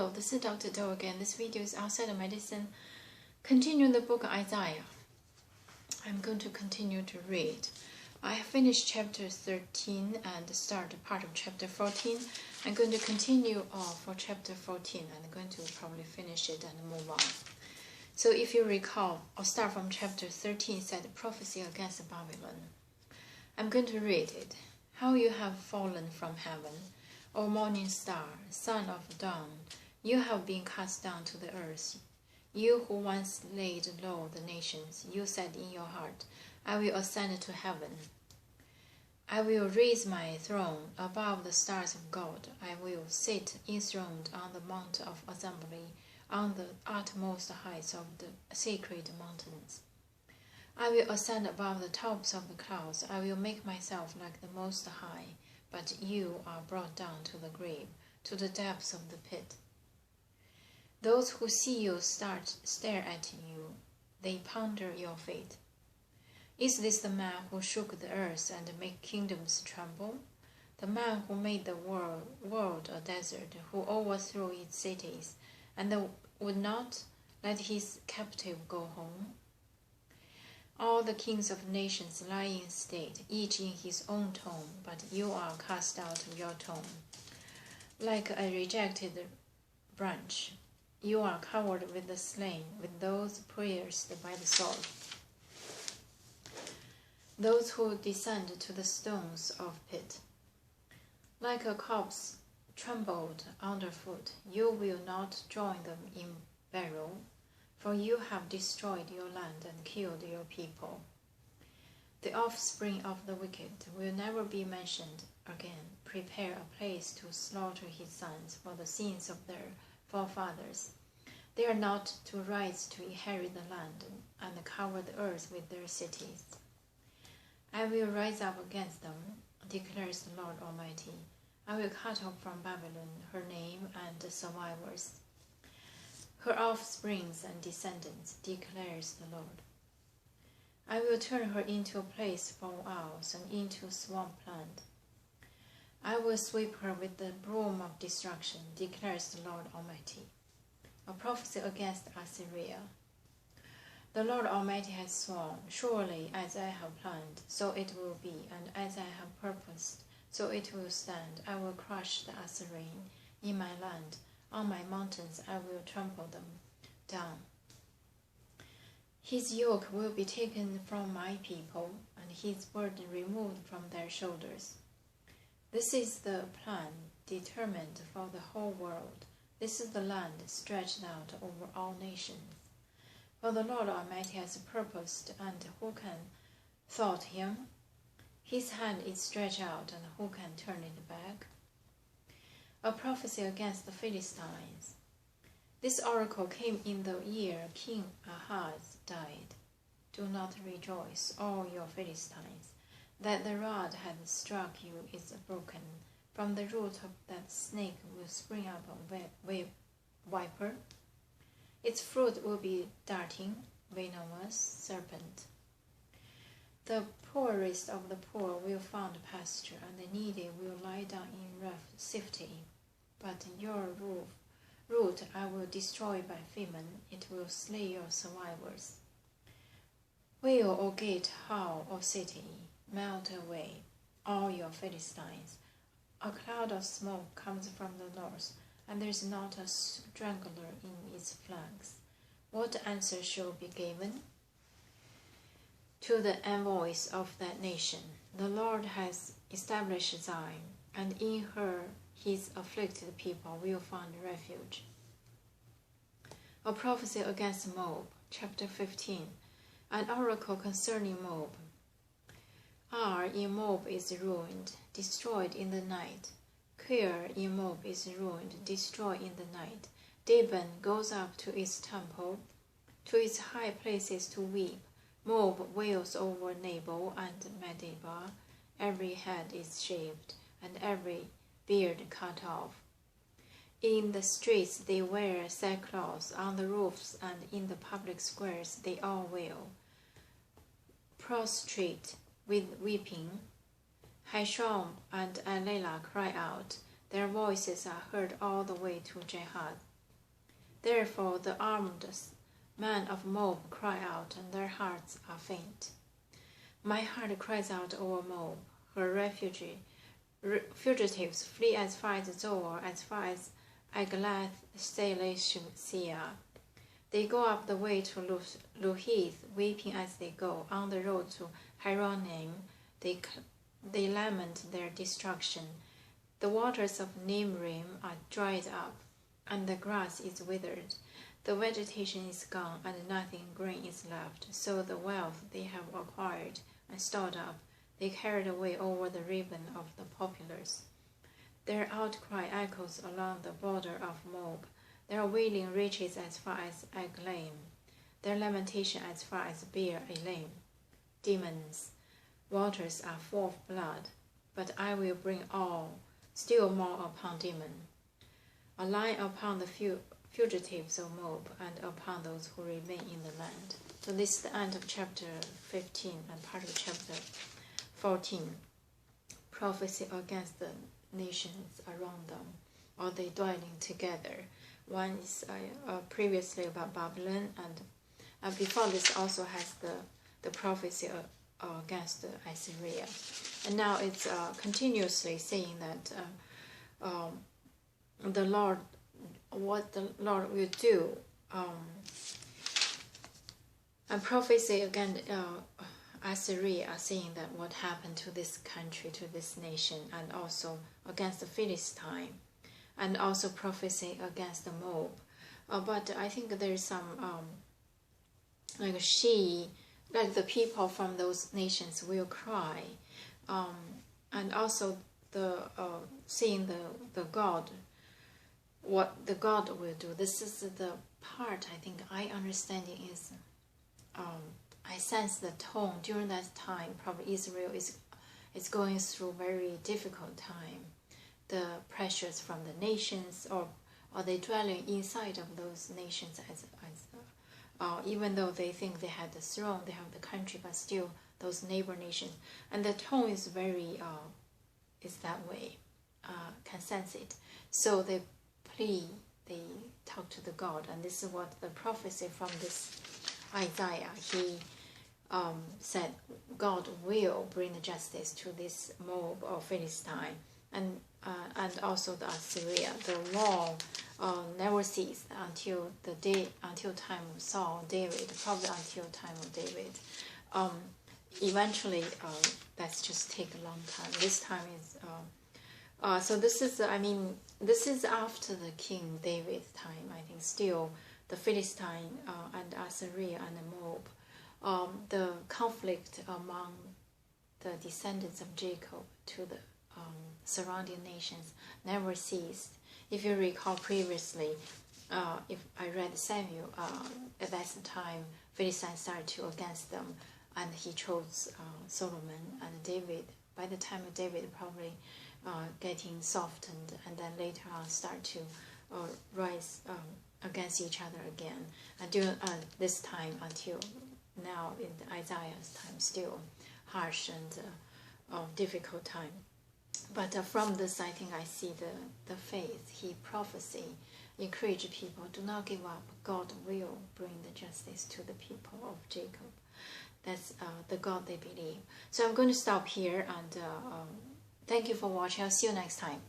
Hello, this is Dr. Do again. This video is outside of medicine. Continuing the book Isaiah. I'm going to continue to read. I have finished chapter 13 and start part of chapter 14. I'm going to continue for chapter 14 and I'm going to probably finish it and move on. So if you recall, I'll start from chapter 13, said prophecy against Babylon. I'm going to read it. How you have fallen from heaven, O morning star, son of dawn, you have been cast down to the earth. You who once laid low the nations, you said in your heart, I will ascend to heaven. I will raise my throne above the stars of God. I will sit enthroned on the mount of assembly, on the utmost heights of the sacred mountains. I will ascend above the tops of the clouds. I will make myself like the Most High. But you are brought down to the grave, to the depths of the pit. Those who see you stare at you. They ponder your fate. Is this the man who shook the earth and made kingdoms tremble? The man who made the world a desert, who overthrew its cities, and would not let his captive go home? All the kings of nations lie in state, each in his own tomb, but you are cast out of your tomb. Like a rejected branch, you are covered with the slain, with those pierced by the sword. Those who descend to the stones of pit. Like a corpse trampled underfoot, you will not join them in burial. For you have destroyed your land and killed your people. The offspring of the wicked will never be mentioned again. Prepare a place to slaughter his sons for the sins of their forefathers. They are not to rise to inherit the land and cover the earth with their cities. I will rise up against them, declares the Lord Almighty. I will cut off from Babylon her name and survivors, her offsprings and descendants, declares the Lord. I will turn her into a place for owls and into swampland. I will sweep her with the broom of destruction, declares the Lord Almighty. A prophecy against Assyria. The Lord Almighty has sworn, surely as I have planned, so it will be, and as I have purposed, so it will stand. I will crush the Assyrian in my land. On my mountains I will trample them down. His yoke will be taken from my people, and his burden removed from their shoulders. This is the plan determined for the whole world. This is the land stretched out over all nations. For the Lord Almighty has purposed, and who can thwart him? His hand is stretched out, and who can turn it back? A prophecy against the Philistines. This oracle came in the year King Ahaz died. Do not rejoice, all your Philistines, that the rod hath struck you is broken. From the root of that snake will spring up a viper. Its fruit will be darting, venomous serpent. The poorest of the poor will find pasture, and the needy will lie down in rough safety. But your root I will destroy by famine. It will slay your survivors. Wail, O gate, howl, O city, melt away, all your Philistines. A cloud of smoke comes from the north, and there is not a strangler in its flanks. What answer shall be given to the envoys of that nation? The Lord has established Zion, and in her his afflicted people will find refuge. A prophecy against Moab, chapter 15. An oracle concerning Moab. Ar in Moab is ruined, destroyed in the night. Kir in Moab is ruined, destroyed in the night. Dibon goes up to its temple, to its high places to weep. Moab wails over Nebo and Medeba. Every head is shaved, and every beard cut off. In the streets they wear sackcloth, on the roofs and in the public squares they all wail, prostrate with weeping. Hisham and Elah cry out. Their voices are heard all the way to Jehaz. Therefore the armed men of Moab cry out, and their hearts are faint. My heart cries out over Moab. Her fugitives flee as far as Zoar, as far as Eglath-Shalishiah. They go up the way to Luhith, weeping as they go. On the road to Horonaim, they lament their destruction. The waters of Nimrim are dried up, and the grass is withered. The vegetation is gone, and nothing green is left. So the wealth they have acquired and stored up, they carried away over the ribbon of the populace. Their outcry echoes along the border of Moab. Their wailing reaches as far as Eglaim, their lamentation as far as Beer Elim. Demons, waters are full of blood, but I will bring still more upon demon. A line upon the fugitives of Moab, and upon those who remain in the land. So this is the end of chapter 15 and part of chapter 14. Prophecy against the nations around them, or they dwelling together. One is previously about Babylon, and before this also has the prophecy against Assyria. And now it's continuously saying that what the Lord will do, and prophecy against Assyria, saying that what happened to this country, to this nation, and also against the Philistine, and also prophecy against the Moab. But I think there is some like the people from those nations will cry, and also the seeing the God, what the God will do. This is the part I think I understanding is I sense the tone during that time. Probably Israel is going through very difficult time. The pressures from the nations, or they dwelling inside of those nations as even though they think they had the throne, they have the country, but still those neighbor nations. And the tone is very is that way. Can sense it. So they plead, they talk to the God, and this is what the prophecy from this Isaiah. He said God will bring the justice to this Moab or Philistine, and also the Assyria. The war never ceased until time of Saul, David, probably until time of David. Eventually, that's just take a long time. This time is so this is this is after the King David's time. I think still the Philistine and Assyria and the Moab, the conflict among the descendants of Jacob to the surrounding nations never ceased. If you recall previously, if I read Samuel, at that time Philistine started to against them, and he chose Solomon and David. By the time of David, probably getting softened, and then later on start to rise against each other again. And during this time until now in Isaiah's time, still harsh and difficult time. But from this, I think I see the faith. He prophesy, encourage people, do not give up. God will bring the justice to the people of Jacob. That's the God they believe. So I'm going to stop here, and thank you for watching. I'll see you next time.